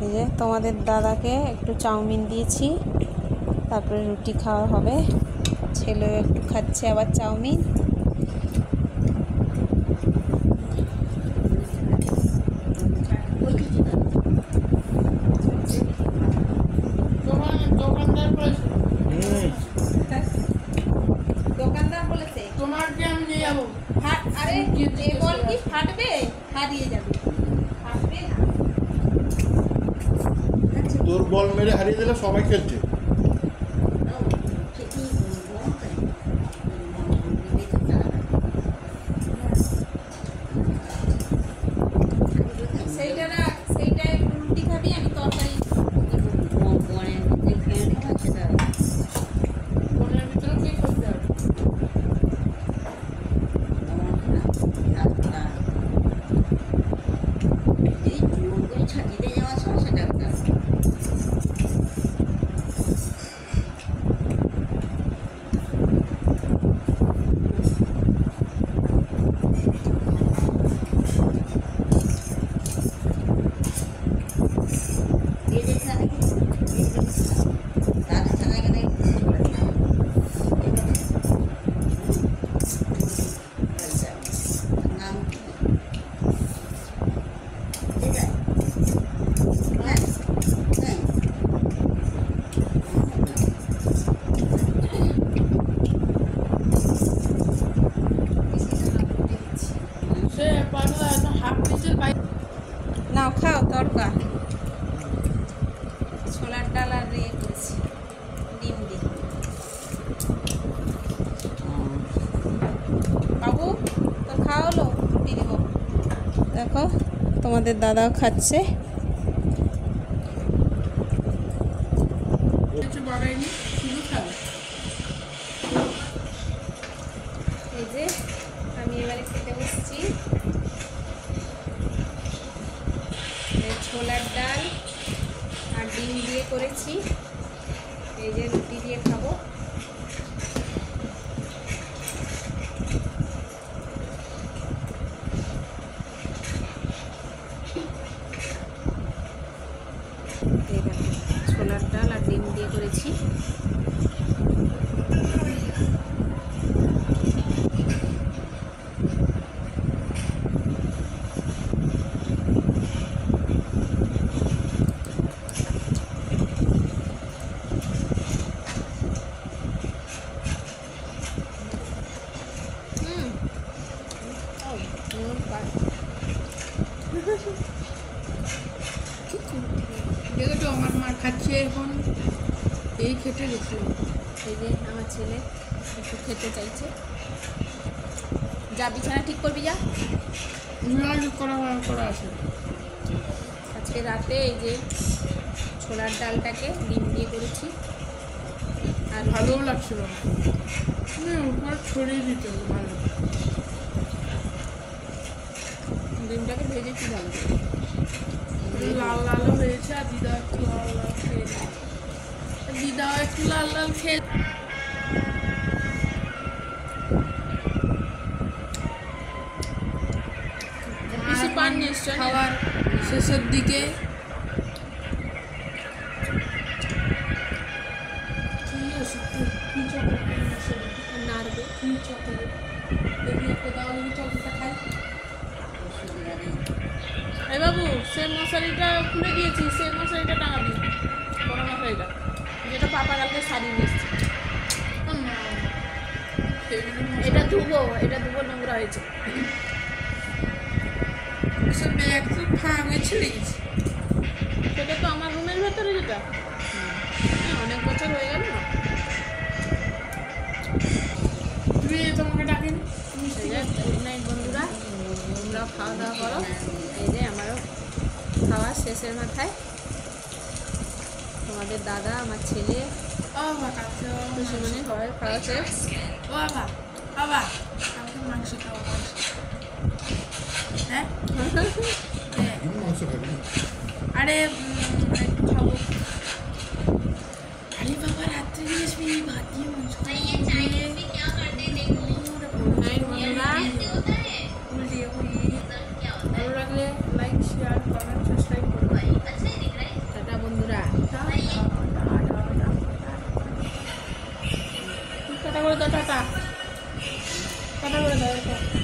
এই যে তোমাদের দাদাকে একটু চাউমিন দিয়েছি, তারপরে রুটি খাওয়া হবে। ছেলেও একটু খাচ্ছে আবার চাউমিন। দোকানদার বলেছে তোমাকে আমি নিয়ে যাবো। আরে যে বল কি ফাটবে, হারিয়ে যাবে, ফাটবে না। তোর বল মেরে হারিয়ে দিলে সবাই খেলছে। সেইটা রাখ, সেইটাই রুটি খাবি, আমি তরকারি মনের ভিতরে কি করতে হবে? সে পাগলা একদম হাফ পিসের বাইরে। নাও খাও তরকা। ছোলার ডাল আর ইয়ে করেছি ডিম দিয়ে। বাবু তোর খাওয়া হলো, রুটি দিব। দেখো তোমাদের দাদাও খাচ্ছে। কিছু বাড়াইনি, শুধু খাবে। এই যে আমি এবারে খেতে বসছি। ছোলার ডাল আর ডিম দিয়ে করেছি। এই যে রুটি দিয়ে খাবো। এই দেখো ছোলার ডাল আর ডিম দিয়ে করেছি। দেখো আমার মা খাচ্ছে এখন, এই খেতে গেছিলাম। এই যে আমার ছেলে একটু খেতে চাইছে। যা বিছানা ঠিক করবি, যা। করা আছে। আজকে রাতে এই যে ছোলার ডালটাকে ডিম দিয়ে করেছি, আর ভালোও লাগছিল। উপর ছড়িয়ে দিতে হবে ভালো। ডিমটাকে ভেজেছি ভালো করে। লাল লালও হয়েছে, আর দিদা একটু লাল লাল খেয়ে দিদাও একটু লাল লাল খেয়ে। বেশি পান নিশ্চয় খাবার শেষের দিকে কি ওষুধ, কি চকলেট নাড়বে। কি চকলেট দেখি একটা দাও, দেখি চকলেটটা খাই। এই বাবু সে মশারিটা খুলে দিয়েছি, সে মশারিটা টাঙাবি, বড় মশারিটা যেটা পাপা কালকে শাড়ি নিয়েছে। এটা ধুবো, এটা ধুবো, নোংরা হয়েছে। সে ব্যাগ তো ফাঁকে ছিঁড়ে গেছে। সেটা তো আমার রুমের ভেতরে, যেটা অনেক বছর হয়ে গেল না। তুমি তোমাকে ডাকিনি। গুড নাইট বন্ধুরা, তোমরাও খাওয়া দাওয়া করো। এই যে আমারও খাওয়া শেষের মাথায়। তোমাদের দাদা, আমার ছেলে, খুশিমণি সবাই খাওয়া শেষ। ও বাবা, বাবা আমাকে মাংস খাওয়া, মাংস। হ্যাঁ মাংস খাবি? আরে একটু খাবো। আরে বাবা রাত্রে নিয়ে আসবি, ভাত দিয়ে মাংস ভালো লাগলে লাইক, শেয়ার, কমেন্ট, সাবস্ক্রাইব করো। টাটা টাটা করে দাও।